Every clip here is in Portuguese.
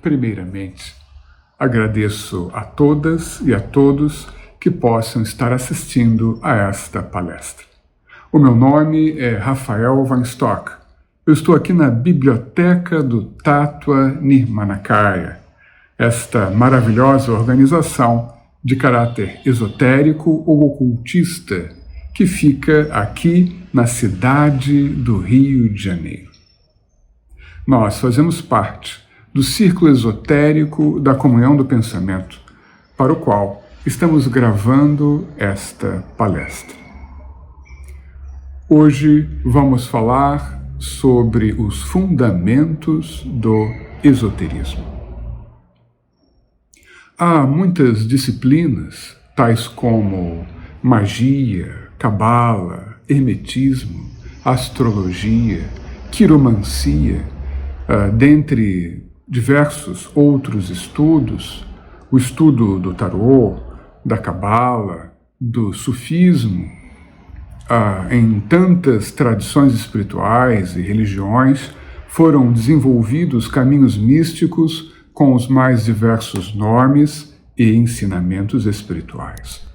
Primeiramente, agradeço a todas e a todos que possam estar assistindo a esta palestra. O meu nome é Rafael Weinstock. Eu estou aqui na biblioteca do Tattva Nirmanakaya, esta maravilhosa organização de caráter esotérico ou ocultista que fica aqui na cidade do Rio de Janeiro. Nós fazemos parte do círculo esotérico da comunhão do pensamento, para o qual estamos gravando esta palestra. Hoje vamos falar sobre os fundamentos do esoterismo. Há muitas disciplinas, tais como magia, cabala, hermetismo, astrologia, quiromancia, dentre diversos outros estudos, o estudo do tarô, da cabala, do sufismo, em tantas tradições espirituais e religiões foram desenvolvidos caminhos místicos com os mais diversos nomes e ensinamentos espirituais.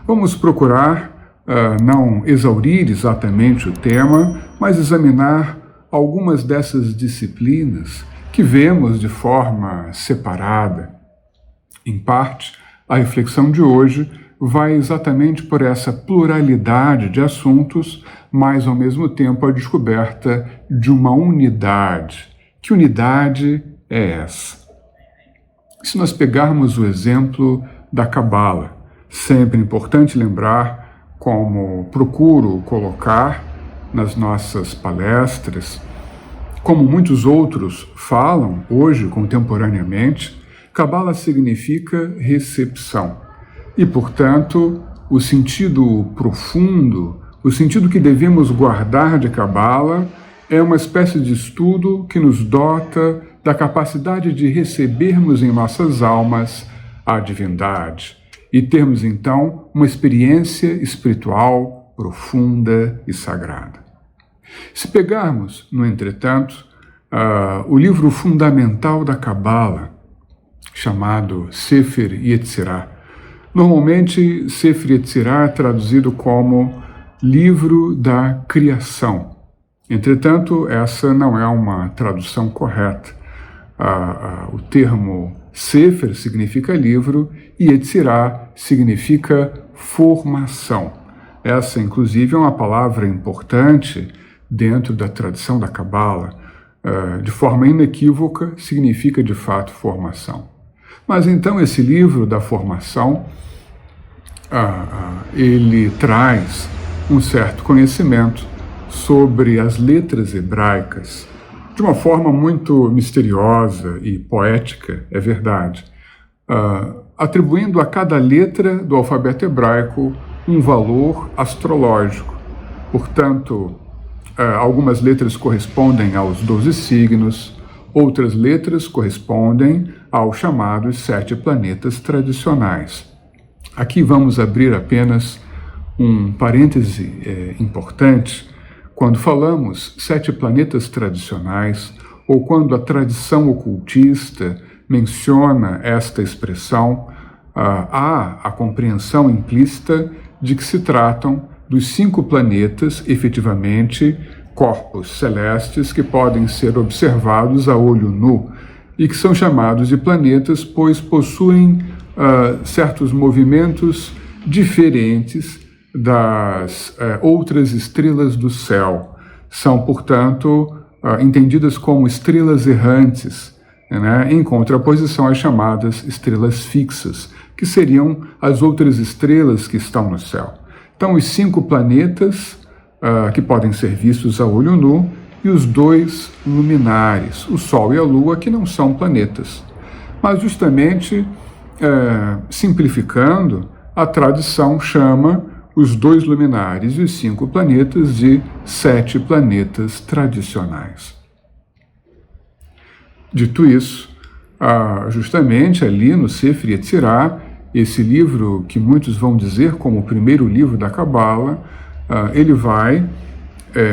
Vamos procurar não exaurir exatamente o tema, mas examinar algumas dessas disciplinas que vemos de forma separada. Em parte, a reflexão de hoje vai exatamente por essa pluralidade de assuntos, mas ao mesmo tempo a descoberta de uma unidade. Que unidade é essa? Se nós pegarmos o exemplo da cabala, sempre importante lembrar, como procuro colocar nas nossas palestras, como muitos outros falam hoje contemporaneamente, cabala significa recepção. E, portanto, o sentido profundo, o sentido que devemos guardar de cabala é uma espécie de estudo que nos dota da capacidade de recebermos em nossas almas a divindade e termos, então, uma experiência espiritual profunda e sagrada. Se pegarmos, no entretanto, o livro fundamental da cabala, chamado Sefer Yetzirah, normalmente, Sefer Yetzirah é traduzido como livro da criação. Entretanto, essa não é uma tradução correta. O termo Sefer significa livro e Yetzirah significa formação. Essa, inclusive, é uma palavra importante dentro da tradição da cabala. De forma inequívoca, significa, de fato, formação. Mas, então, esse livro da formação ele traz um certo conhecimento sobre as letras hebraicas, de uma forma muito misteriosa e poética, é verdade, atribuindo a cada letra do alfabeto hebraico um valor astrológico. Portanto, algumas letras correspondem aos 12 signos, outras letras correspondem aos chamados 7 planetas tradicionais. Aqui vamos abrir apenas um parêntese importante. Quando falamos 7 planetas tradicionais, ou quando a tradição ocultista menciona esta expressão, há a compreensão implícita de que se tratam dos 5 planetas, efetivamente, corpos celestes que podem ser observados a olho nu e que são chamados de planetas pois possuem certos movimentos diferentes das outras estrelas do céu. São, portanto, entendidas como estrelas errantes, né, em contraposição às chamadas estrelas fixas, que seriam as outras estrelas que estão no céu. Então, os 5 planetas que podem ser vistos a olho nu e os 2 luminares, o Sol e a Lua, que não são planetas. Mas, justamente, simplificando, a tradição chama os 2 luminares e os 5 planetas de 7 planetas tradicionais. Dito isso, justamente ali no Sefer Yetzirah, esse livro que muitos vão dizer como o primeiro livro da Cabala, ele vai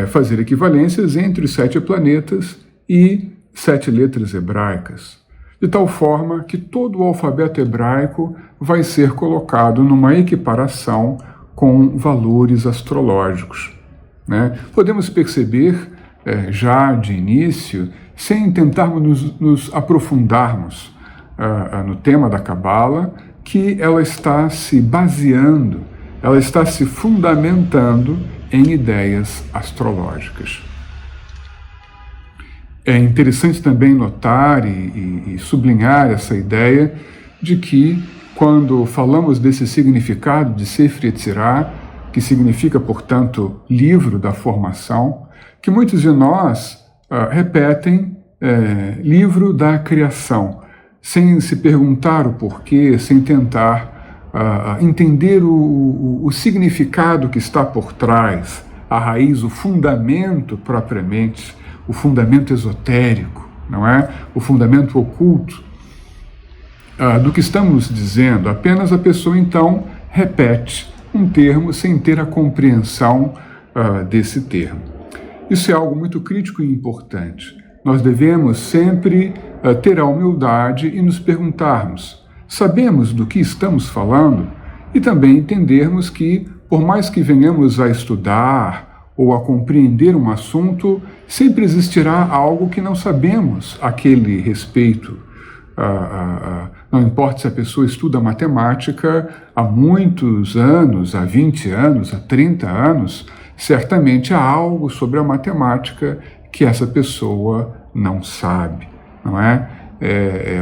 fazer equivalências entre os 7 planetas e 7 letras hebraicas. de tal forma que todo o alfabeto hebraico vai ser colocado numa equiparação com valores astrológicos, né? Podemos perceber, já de início, sem tentarmos nos aprofundarmos no tema da Cabala, que ela está se baseando, ela está se fundamentando em ideias astrológicas. É interessante também notar e sublinhar essa ideia de que, quando falamos desse significado de Sefer Yetzirah, que significa, portanto, livro da formação, que muitos de nós repetem livro da criação, sem se perguntar o porquê, sem tentar entender o significado que está por trás, a raiz, o fundamento propriamente, o fundamento esotérico, não é? O fundamento oculto do que estamos dizendo. Apenas a pessoa, então, repete um termo sem ter a compreensão desse termo. Isso é algo muito crítico e importante. Nós devemos sempre ter a humildade e nos perguntarmos: sabemos do que estamos falando? E também entendermos que, por mais que venhamos a estudar ou a compreender um assunto, sempre existirá algo que não sabemos a aquele respeito. Não importa se a pessoa estuda matemática há muitos anos, há 20 anos, há 30 anos, certamente há algo sobre a matemática que essa pessoa não sabe, não é?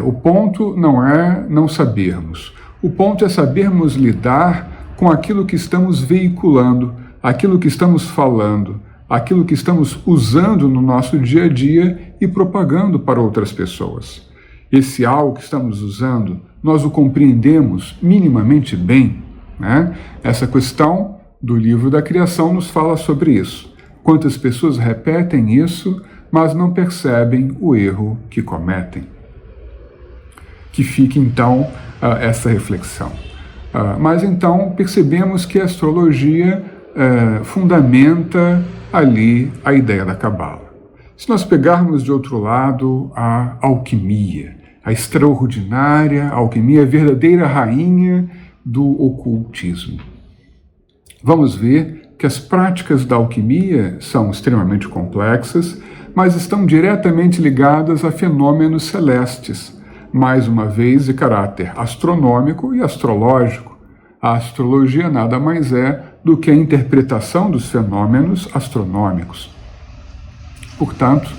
O ponto não é não sabermos. O ponto é sabermos lidar com aquilo que estamos veiculando, aquilo que estamos falando, aquilo que estamos usando no nosso dia a dia e propagando para outras pessoas. Esse algo que estamos usando, nós o compreendemos minimamente bem, né? Essa questão do livro da criação nos fala sobre isso. Quantas pessoas repetem isso, mas não percebem o erro que cometem. Que fique, então, essa reflexão. Mas, então, percebemos que a astrologia fundamenta ali a ideia da Cabala. Se nós pegarmos de outro lado a alquimia, a extraordinária alquimia, a verdadeira rainha do ocultismo, vamos ver que as práticas da alquimia são extremamente complexas, mas estão diretamente ligadas a fenômenos celestes, mais uma vez de caráter astronômico e astrológico. A astrologia nada mais é do que a interpretação dos fenômenos astronômicos. Portanto,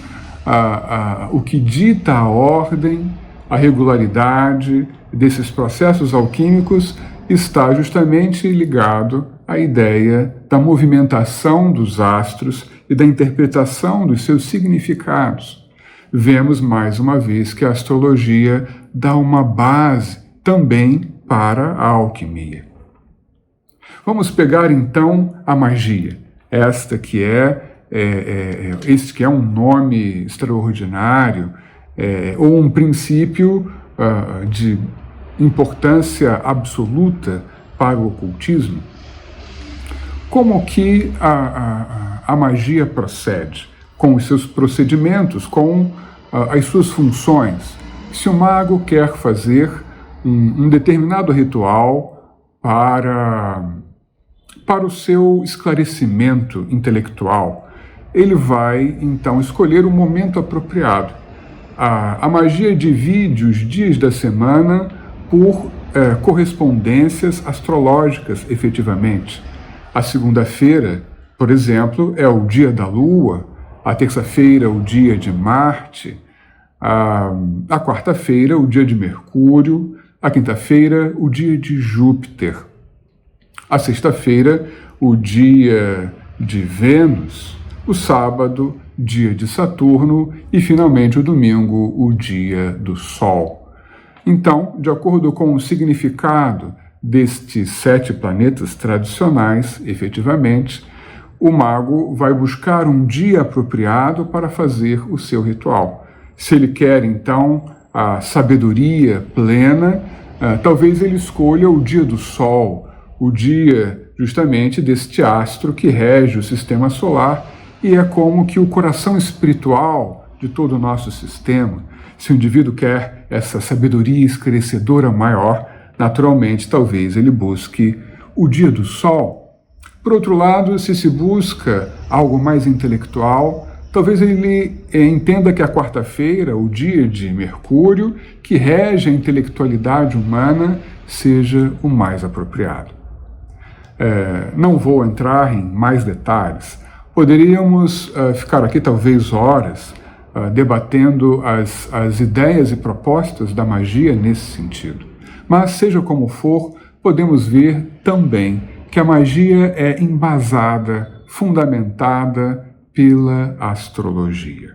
o que dita a ordem, a regularidade desses processos alquímicos está justamente ligado à ideia da movimentação dos astros e da interpretação dos seus significados. Vemos mais uma vez que a astrologia dá uma base também para a alquimia. Vamos pegar então a magia, esta que este que é um nome extraordinário, ou um princípio de importância absoluta para o ocultismo. Como que a magia procede? Com os seus procedimentos, com as suas funções. Se o mago quer fazer um determinado ritual para o seu esclarecimento intelectual, ele vai, então, escolher o momento apropriado. A magia divide os dias da semana por correspondências astrológicas, efetivamente. A segunda-feira, por exemplo, é o dia da Lua, a terça-feira, o dia de Marte, a quarta-feira, o dia de Mercúrio, a quinta-feira, o dia de Júpiter, a sexta-feira, o dia de Vênus, o sábado, dia de Saturno e, finalmente, o domingo, o dia do Sol. Então, de acordo com o significado destes 7 planetas tradicionais, efetivamente, o mago vai buscar um dia apropriado para fazer o seu ritual. Se ele quer, então, a sabedoria plena, talvez ele escolha o dia do Sol, o dia justamente deste astro que rege o sistema solar e é como que o coração espiritual de todo o nosso sistema. Se o indivíduo quer essa sabedoria esclarecedora maior, naturalmente, talvez ele busque o dia do sol. Por outro lado, se busca algo mais intelectual, talvez ele entenda que a quarta-feira, o dia de Mercúrio, que rege a intelectualidade humana, seja o mais apropriado. Não vou entrar em mais detalhes. Poderíamos ficar aqui talvez horas debatendo as ideias e propostas da magia nesse sentido. Mas, seja como for, podemos ver também que a magia é embasada, fundamentada pela astrologia.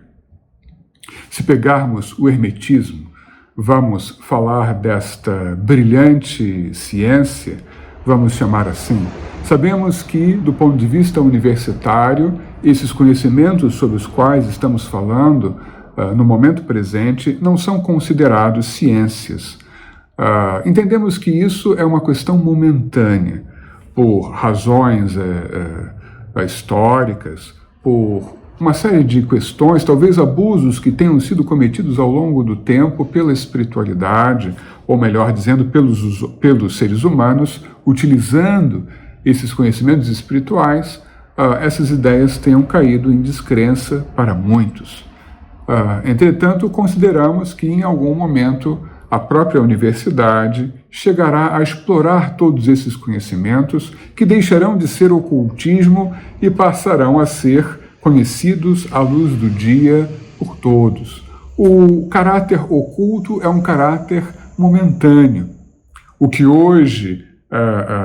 Se pegarmos o hermetismo, vamos falar desta brilhante ciência, vamos chamar assim. Sabemos que, do ponto de vista universitário, esses conhecimentos sobre os quais estamos falando no momento presente não são considerados ciências. Entendemos que isso é uma questão momentânea, por razões históricas, por uma série de questões, talvez abusos que tenham sido cometidos ao longo do tempo pela espiritualidade, ou melhor dizendo, pelos seres humanos, utilizando esses conhecimentos espirituais, essas ideias tenham caído em descrença para muitos. Entretanto, consideramos que em algum momento a própria universidade chegará a explorar todos esses conhecimentos que deixarão de ser ocultismo e passarão a ser conhecidos à luz do dia por todos. O caráter oculto é um caráter momentâneo. O que hoje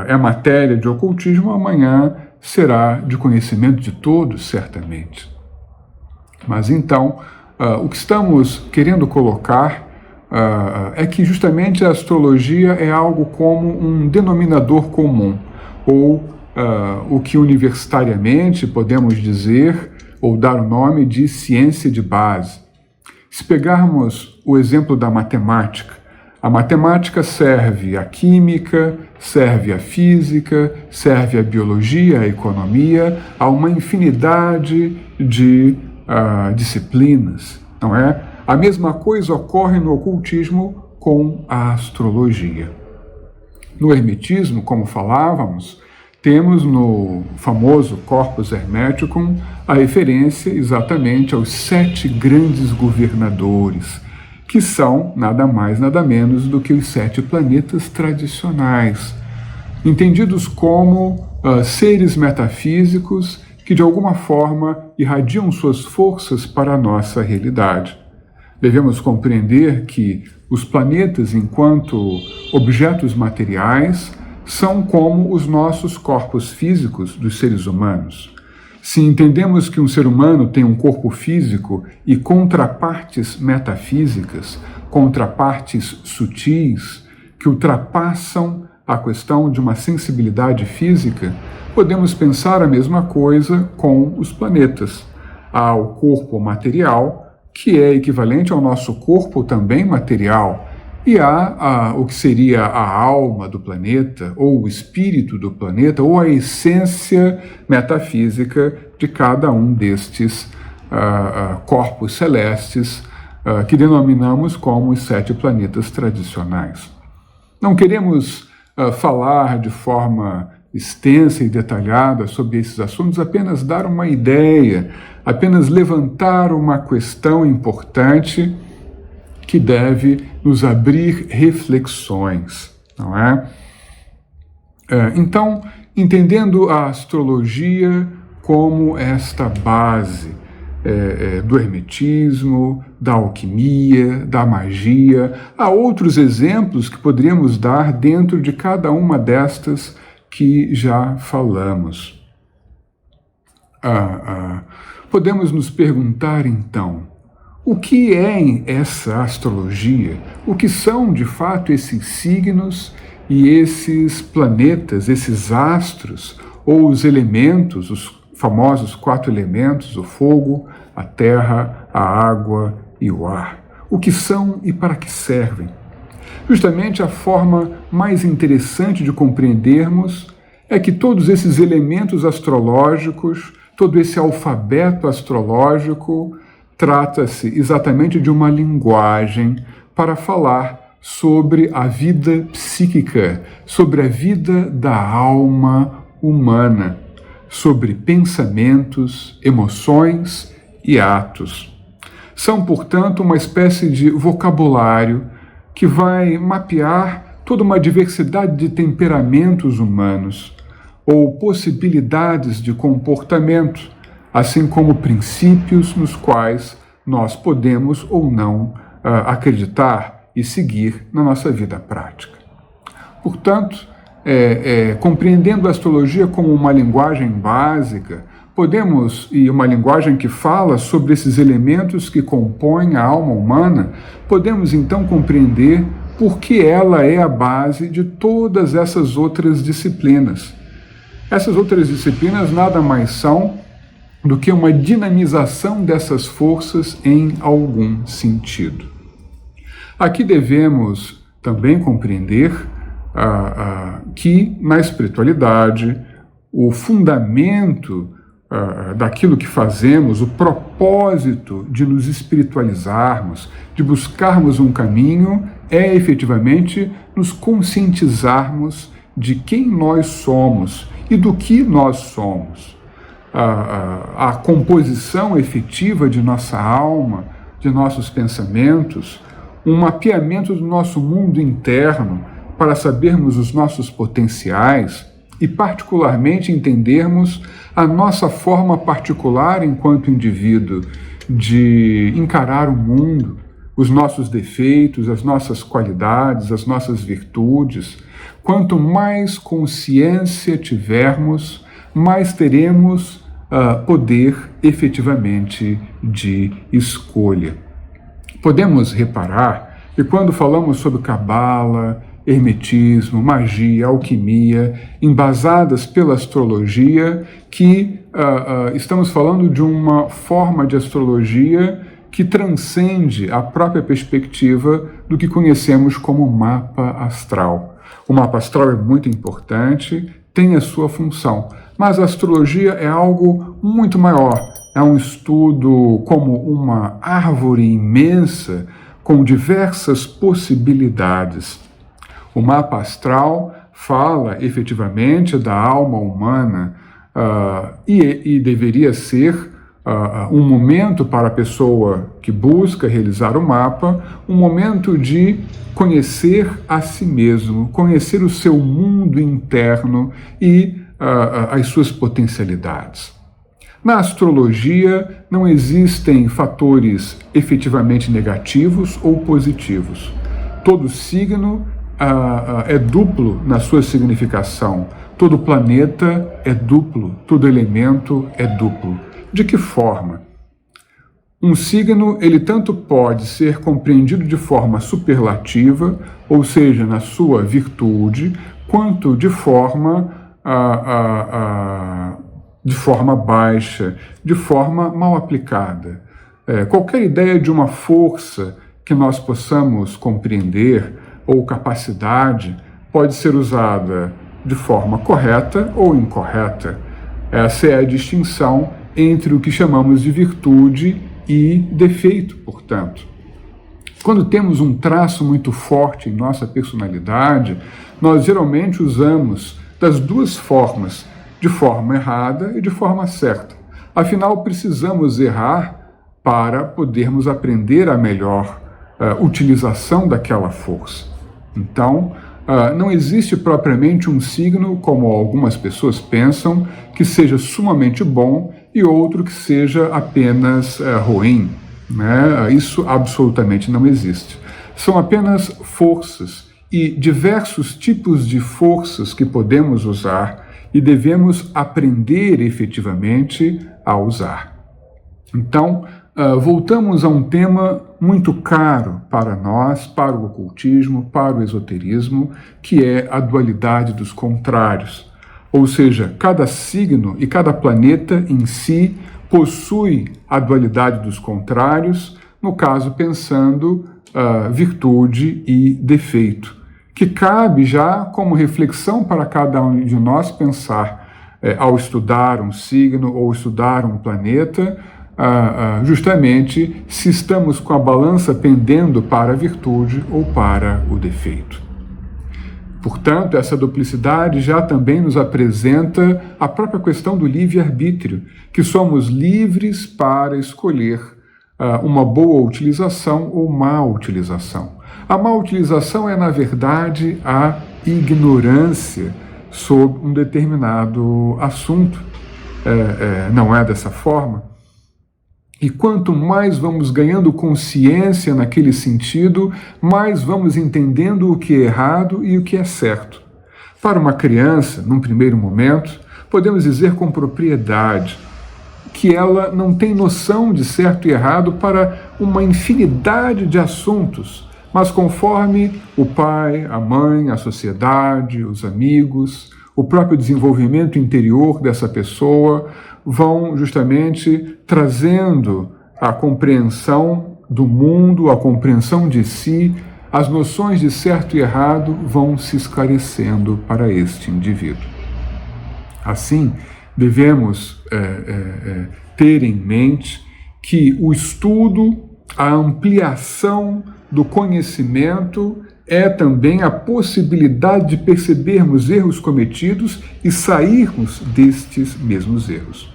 é matéria de ocultismo, amanhã será de conhecimento de todos, certamente. Mas então, o que estamos querendo colocar é que justamente a astrologia é algo como um denominador comum, ou o que universitariamente podemos dizer, ou dar o nome de ciência de base. Se pegarmos o exemplo da matemática, a matemática serve à química, serve à física, serve à biologia, à economia, a uma infinidade de disciplinas, não é? A mesma coisa ocorre no ocultismo com a astrologia. No hermetismo, como falávamos, temos no famoso Corpus Hermeticum a referência exatamente aos 7 grandes governadores, que são nada mais, nada menos do que os 7 planetas tradicionais, entendidos como seres metafísicos que de alguma forma irradiam suas forças para a nossa realidade. Devemos compreender que os planetas, enquanto objetos materiais, são como os nossos corpos físicos dos seres humanos. Se entendemos que um ser humano tem um corpo físico e contrapartes metafísicas, contrapartes sutis, que ultrapassam a questão de uma sensibilidade física, podemos pensar a mesma coisa com os planetas. Há o corpo material, que é equivalente ao nosso corpo também material, e há o que seria a alma do planeta, ou o espírito do planeta, ou a essência metafísica de cada um destes corpos celestes, que denominamos como os 7 planetas tradicionais. Não queremos falar de forma extensa e detalhada sobre esses assuntos, apenas dar uma ideia, apenas levantar uma questão importante que deve nos abrir reflexões, não é? Então, entendendo a astrologia como esta base do hermetismo, da alquimia, da magia, há outros exemplos que poderíamos dar dentro de cada uma destas que já falamos. Podemos nos perguntar, então, o que é essa astrologia? O que são, de fato, esses signos e esses planetas, esses astros, ou os elementos, os famosos 4 elementos, o fogo, a terra, a água e o ar? O que são e para que servem? Justamente a forma mais interessante de compreendermos é que todos esses elementos astrológicos, todo esse alfabeto astrológico, trata-se exatamente de uma linguagem para falar sobre a vida psíquica, sobre a vida da alma humana, sobre pensamentos, emoções e atos. São, portanto, uma espécie de vocabulário que vai mapear toda uma diversidade de temperamentos humanos ou possibilidades de comportamento, assim como princípios nos quais nós podemos ou não acreditar e seguir na nossa vida prática. Portanto, compreendendo a astrologia como uma linguagem básica, e uma linguagem que fala sobre esses elementos que compõem a alma humana, podemos então compreender por que ela é a base de todas essas outras disciplinas. Essas outras disciplinas nada mais são do que uma dinamização dessas forças em algum sentido. Aqui devemos também compreender que na espiritualidade o fundamento daquilo que fazemos, o propósito de nos espiritualizarmos, de buscarmos um caminho, é efetivamente nos conscientizarmos de quem nós somos e do que nós somos. A composição efetiva de nossa alma, de nossos pensamentos, um mapeamento do nosso mundo interno para sabermos os nossos potenciais e, particularmente, entendermos a nossa forma particular enquanto indivíduo de encarar o mundo, os nossos defeitos, as nossas qualidades, as nossas virtudes. Quanto mais consciência tivermos, mais teremos poder efetivamente de escolha. Podemos reparar que quando falamos sobre cabala, hermetismo, magia, alquimia, embasadas pela astrologia, que estamos falando de uma forma de astrologia que transcende a própria perspectiva do que conhecemos como mapa astral. O mapa astral é muito importante, tem a sua função, mas a astrologia é algo muito maior. É um estudo como uma árvore imensa com diversas possibilidades. O mapa astral fala efetivamente da alma humana e deveria ser um momento para a pessoa que busca realizar o mapa, um momento de conhecer a si mesmo, conhecer o seu mundo interno e as suas potencialidades. Na astrologia não existem fatores efetivamente negativos ou positivos. Todo signo é duplo na sua significação. Todo planeta é duplo, todo elemento é duplo. De que forma? Um signo, ele tanto pode ser compreendido de forma superlativa, ou seja, na sua virtude, quanto de forma baixa, de forma mal aplicada. Qualquer ideia de uma força que nós possamos compreender ou capacidade pode ser usada de forma correta ou incorreta. Essa é a distinção entre o que chamamos de virtude e defeito, portanto. Quando temos um traço muito forte em nossa personalidade, nós geralmente usamos das duas formas, de forma errada e de forma certa. Afinal, precisamos errar para podermos aprender a melhor utilização daquela força. Então, não existe propriamente um signo, como algumas pessoas pensam, que seja sumamente bom e outro que seja apenas ruim. Né? Isso absolutamente não existe. São apenas forças e diversos tipos de forças que podemos usar e devemos aprender efetivamente a usar. Então, voltamos a um tema muito caro para nós, para o ocultismo, para o esoterismo, que é a dualidade dos contrários. Ou seja, cada signo e cada planeta em si possui a dualidade dos contrários, no caso pensando virtude e defeito, que cabe já como reflexão para cada um de nós pensar ao estudar um signo ou estudar um planeta, justamente se estamos com a balança pendendo para a virtude ou para o defeito. Portanto, essa duplicidade já também nos apresenta a própria questão do livre-arbítrio, que somos livres para escolher uma boa utilização ou má utilização. A má utilização é, na verdade, a ignorância sobre um determinado assunto. Não é dessa forma? E quanto mais vamos ganhando consciência naquele sentido, mais vamos entendendo o que é errado e o que é certo. Para uma criança, num primeiro momento, podemos dizer com propriedade que ela não tem noção de certo e errado para uma infinidade de assuntos, mas conforme o pai, a mãe, a sociedade, os amigos, o próprio desenvolvimento interior dessa pessoa vão justamente trazendo a compreensão do mundo, a compreensão de si, as noções de certo e errado vão se esclarecendo para este indivíduo. Assim, devemos ter em mente que o estudo, a ampliação do conhecimento é também a possibilidade de percebermos erros cometidos e sairmos destes mesmos erros.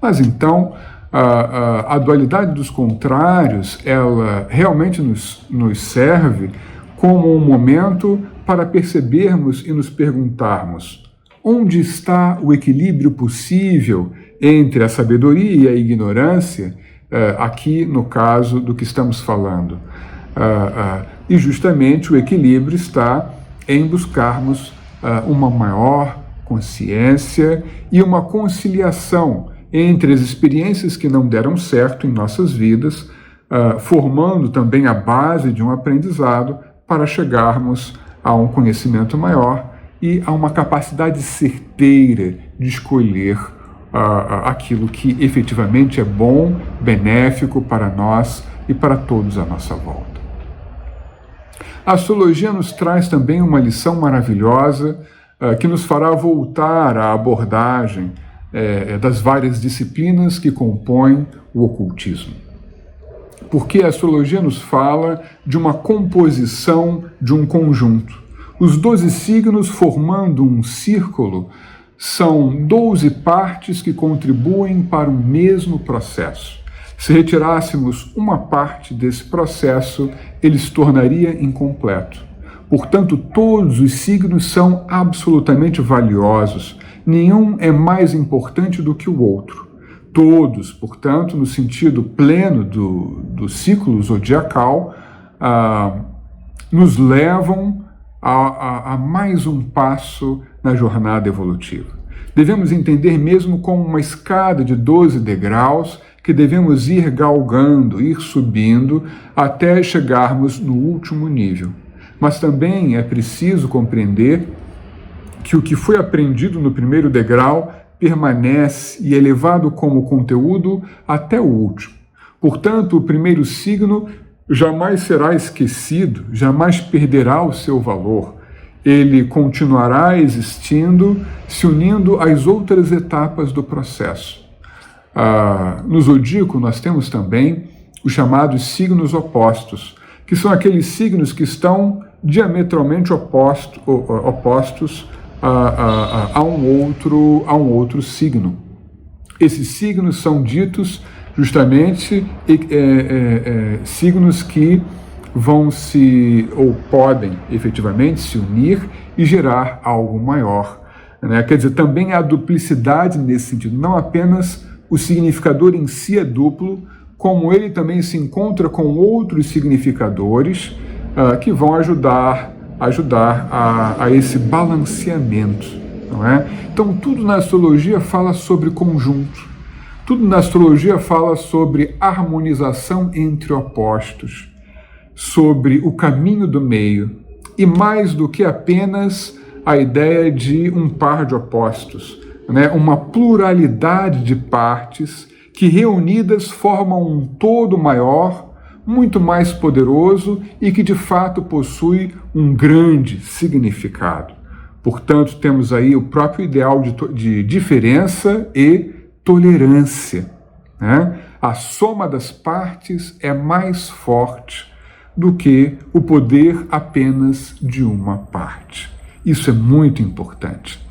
Mas então, a dualidade dos contrários, ela realmente nos serve como um momento para percebermos e nos perguntarmos onde está o equilíbrio possível entre a sabedoria e a ignorância, aqui no caso do que estamos falando. E justamente o equilíbrio está em buscarmos uma maior consciência e uma conciliação entre as experiências que não deram certo em nossas vidas, formando também a base de um aprendizado para chegarmos a um conhecimento maior e a uma capacidade certeira de escolher aquilo que efetivamente é bom, benéfico para nós e para todos à nossa volta. A astrologia nos traz também uma lição maravilhosa que nos fará voltar à abordagem das várias disciplinas que compõem o ocultismo. Porque a astrologia nos fala de uma composição de um conjunto. Os 12 signos formando um círculo são 12 partes que contribuem para o mesmo processo. Se retirássemos uma parte desse processo, ele se tornaria incompleto. Portanto, todos os signos são absolutamente valiosos. Nenhum é mais importante do que o outro. Todos, portanto, no sentido pleno do ciclo zodiacal, nos levam a mais um passo na jornada evolutiva. Devemos entender mesmo como uma escada de 12 degraus que devemos ir galgando, ir subindo até chegarmos no último nível. Mas também é preciso compreender que o que foi aprendido no primeiro degrau permanece e é levado como conteúdo até o último. Portanto, o primeiro signo jamais será esquecido, jamais perderá o seu valor. Ele continuará existindo, se unindo às outras etapas do processo. No zodíaco nós temos também os chamados signos opostos, que são aqueles signos que estão diametralmente opostos a um outro signo. Esses signos são ditos justamente signos que vão ou podem efetivamente se unir e gerar algo maior. Né? Quer dizer, também há duplicidade nesse sentido, não apenas o significador em si é duplo, como ele também se encontra com outros significadores que vão ajudar a esse balanceamento. Não é? Então, tudo na astrologia fala sobre conjunto, tudo na astrologia fala sobre harmonização entre opostos, sobre o caminho do meio, e mais do que apenas a ideia de um par de opostos, né? Uma pluralidade de partes que reunidas formam um todo maior, muito mais poderoso e que de fato possui um grande significado. Portanto, temos aí o próprio ideal de diferença e tolerância, né? A soma das partes é mais forte do que o poder apenas de uma parte. Isso é muito importante.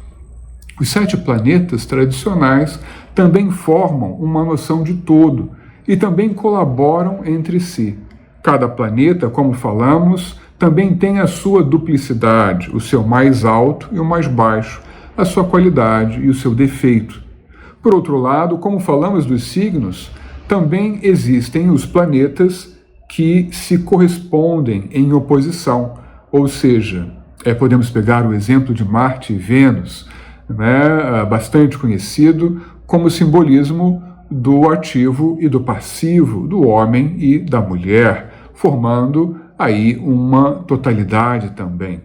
Os 7 planetas tradicionais também formam uma noção de todo e também colaboram entre si. Cada planeta, como falamos, também tem a sua duplicidade, o seu mais alto e o mais baixo, a sua qualidade e o seu defeito. Por outro lado, como falamos dos signos, também existem os planetas que se correspondem em oposição, ou seja, podemos pegar o exemplo de Marte e Vênus, bastante conhecido como simbolismo do ativo e do passivo, do homem e da mulher, formando aí uma totalidade também.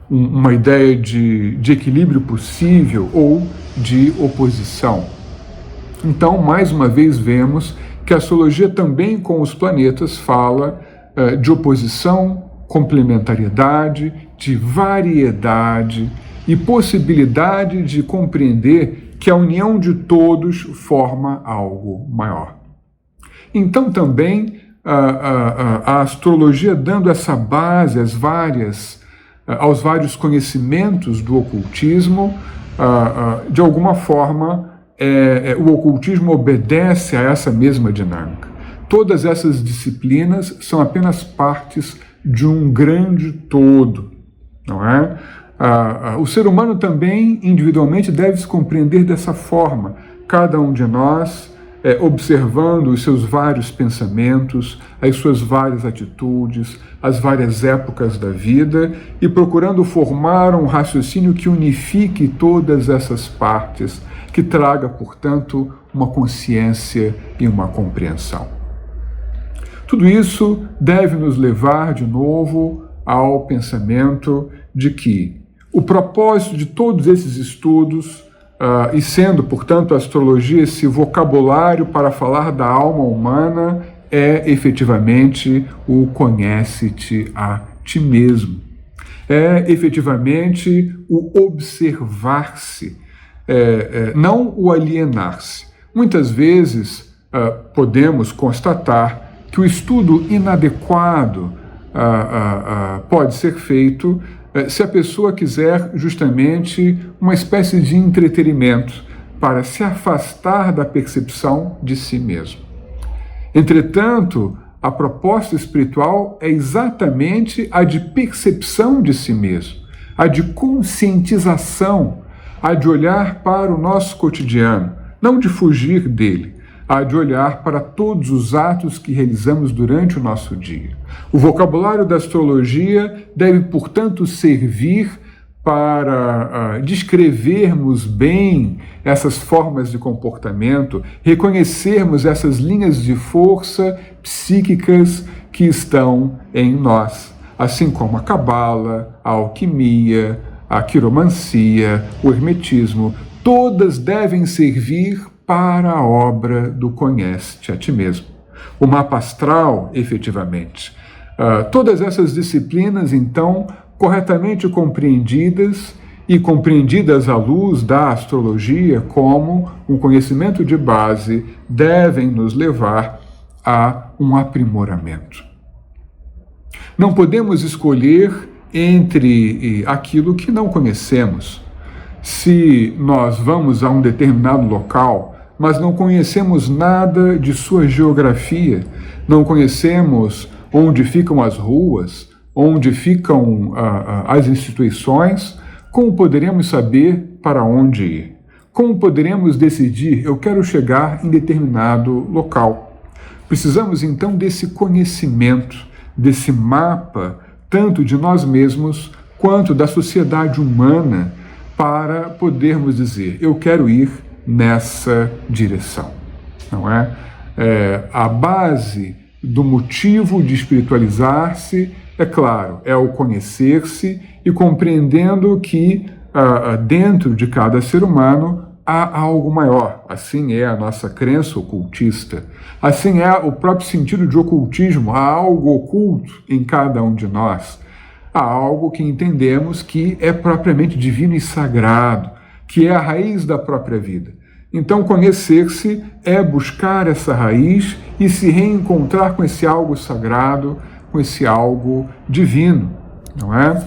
Uma ideia de equilíbrio possível ou de oposição. Então, mais uma vez, vemos que a astrologia também com os planetas fala de oposição, complementariedade, de variedade e possibilidade de compreender que a união de todos forma algo maior. Então, também, a astrologia dando essa base aos vários conhecimentos do ocultismo, de alguma forma, o ocultismo obedece a essa mesma dinâmica. Todas essas disciplinas são apenas partes de um grande todo, não é? O ser humano também, individualmente, deve se compreender dessa forma. Cada um de nós, observando os seus vários pensamentos, as suas várias atitudes, as várias épocas da vida e procurando formar um raciocínio que unifique todas essas partes, que traga, portanto, uma consciência e uma compreensão. Tudo isso deve nos levar, de novo, ao pensamento de que o propósito de todos esses estudos, e sendo, portanto, a astrologia esse vocabulário para falar da alma humana, é efetivamente o conhece-te a ti mesmo. É efetivamente o observar-se, não o alienar-se. Muitas vezes podemos constatar que o estudo inadequado pode ser feito se a pessoa quiser justamente uma espécie de entretenimento para se afastar da percepção de si mesmo. Entretanto, a proposta espiritual é exatamente a de percepção de si mesmo, a de conscientização, a de olhar para o nosso cotidiano, não de fugir dele, a de olhar para todos os atos que realizamos durante o nosso dia. O vocabulário da astrologia deve, portanto, servir para descrevermos bem essas formas de comportamento, reconhecermos essas linhas de força psíquicas que estão em nós, assim como a cabala, a alquimia, a quiromancia, o hermetismo, todas devem servir para a obra do conhece-te a ti mesmo. O mapa astral, efetivamente. Todas essas disciplinas, então, corretamente compreendidas e compreendidas à luz da astrologia como um conhecimento de base, devem nos levar a um aprimoramento. Não podemos escolher entre aquilo que não conhecemos. Se nós vamos a um determinado local, mas não conhecemos nada de sua geografia, não conhecemos onde ficam as ruas, onde ficam as instituições, como poderemos saber para onde ir? Como poderemos decidir, eu quero chegar em determinado local? Precisamos então desse conhecimento, desse mapa, tanto de nós mesmos quanto da sociedade humana, para podermos dizer, eu quero ir nessa direção, não é? A base do motivo de espiritualizar-se, é claro, é o conhecer-se e compreendendo que dentro de cada ser humano há algo maior. Assim é a nossa crença ocultista, assim é o próprio sentido de ocultismo, há algo oculto em cada um de nós, há algo que entendemos que é propriamente divino e sagrado, que é a raiz da própria vida, Então, conhecer-se é buscar essa raiz e se reencontrar com esse algo sagrado, com esse algo divino, não é?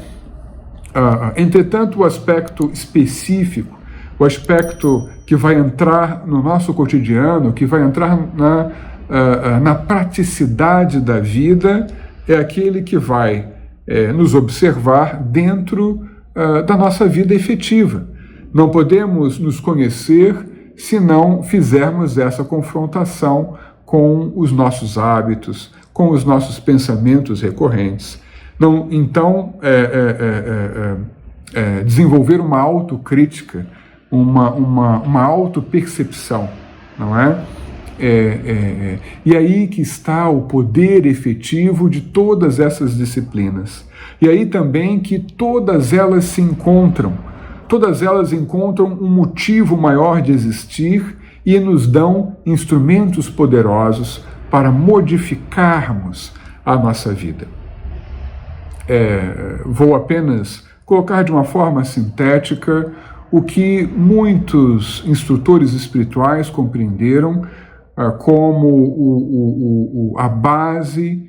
Entretanto, o aspecto específico, o aspecto que vai entrar no nosso cotidiano, que vai entrar na praticidade da vida, é aquele que vai nos observar dentro da nossa vida efetiva. Não podemos nos conhecer se não fizermos essa confrontação com os nossos hábitos, com os nossos pensamentos recorrentes. Então, desenvolver uma autocrítica, uma autopercepção, não é? E aí que está o poder efetivo de todas essas disciplinas. E aí também que todas elas se encontram, todas elas encontram um motivo maior de existir e nos dão instrumentos poderosos para modificarmos a nossa vida. Vou apenas colocar de uma forma sintética o que muitos instrutores espirituais compreenderam como a base,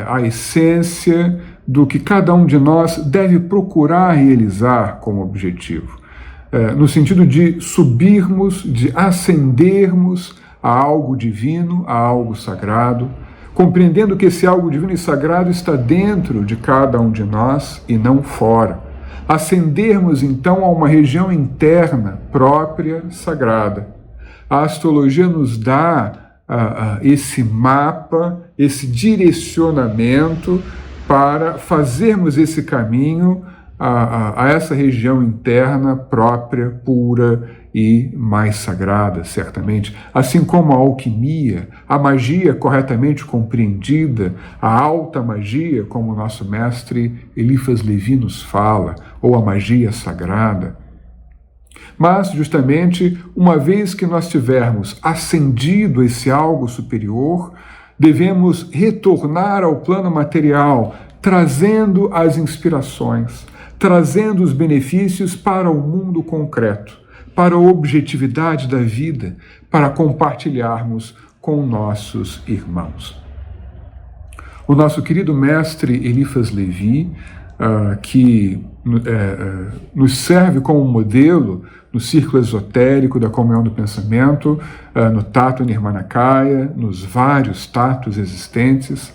a essência do que cada um de nós deve procurar realizar como objetivo, no sentido de subirmos, de ascendermos a algo divino, a algo sagrado, compreendendo que esse algo divino e sagrado está dentro de cada um de nós e não fora. Ascendermos então a uma região interna própria, sagrada. A astrologia nos dá esse mapa, esse direcionamento para fazermos esse caminho a essa região interna própria, pura e mais sagrada, certamente. Assim como a alquimia, a magia corretamente compreendida, a alta magia, como o nosso mestre Eliphas Levi nos fala, ou a magia sagrada. Mas, justamente, uma vez que nós tivermos ascendido esse algo superior, devemos retornar ao plano material, trazendo as inspirações, trazendo os benefícios para o mundo concreto, para a objetividade da vida, para compartilharmos com nossos irmãos. O nosso querido mestre Eliphas Levi, que nos serve como modelo no círculo esotérico da comunhão do pensamento, no Tato Nirmanakaya, nos vários tatos existentes,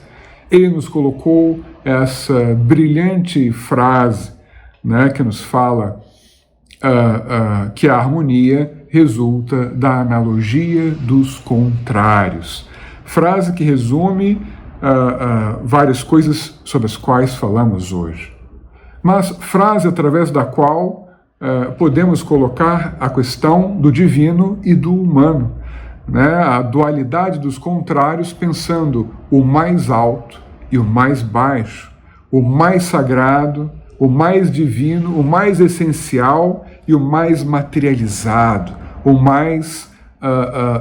ele nos colocou essa brilhante frase, né, que nos fala que a harmonia resulta da analogia dos contrários. Frase que resume várias coisas sobre as quais falamos hoje. Mas frase através da qual podemos colocar a questão do divino e do humano, né? A dualidade dos contrários, pensando o mais alto e o mais baixo, o mais sagrado, o mais divino, o mais essencial e o mais materializado, o mais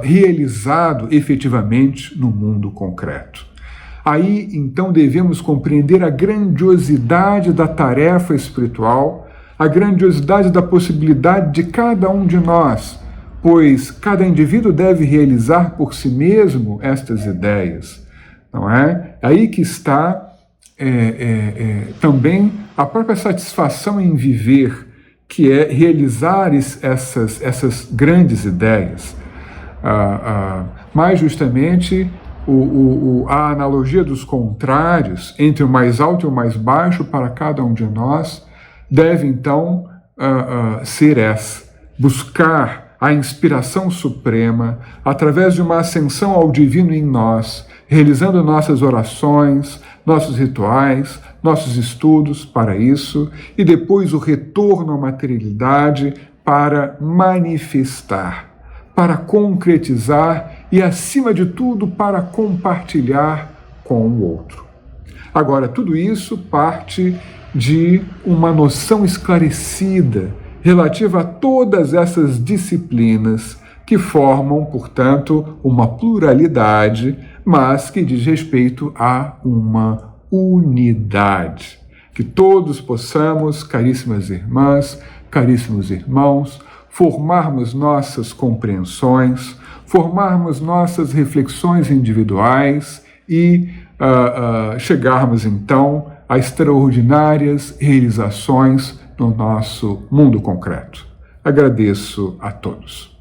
realizado efetivamente no mundo concreto. Aí, então, devemos compreender a grandiosidade da tarefa espiritual, a grandiosidade da possibilidade de cada um de nós, pois cada indivíduo deve realizar por si mesmo estas ideias, não é? Aí que está também a própria satisfação em viver, que é realizar essas grandes ideias. Mais justamente, a analogia dos contrários entre o mais alto e o mais baixo para cada um de nós deve, então, ser essa: buscar a inspiração suprema através de uma ascensão ao divino em nós, realizando nossas orações, nossos rituais, nossos estudos para isso, e depois o retorno à materialidade para manifestar, para concretizar e, acima de tudo, para compartilhar com o outro. Agora, tudo isso parte de uma noção esclarecida relativa a todas essas disciplinas que formam, portanto, uma pluralidade, mas que diz respeito a uma unidade. Que todos possamos, caríssimas irmãs, caríssimos irmãos, formarmos nossas compreensões, formarmos nossas reflexões individuais e chegarmos então a extraordinárias realizações no nosso mundo concreto. Agradeço a todos.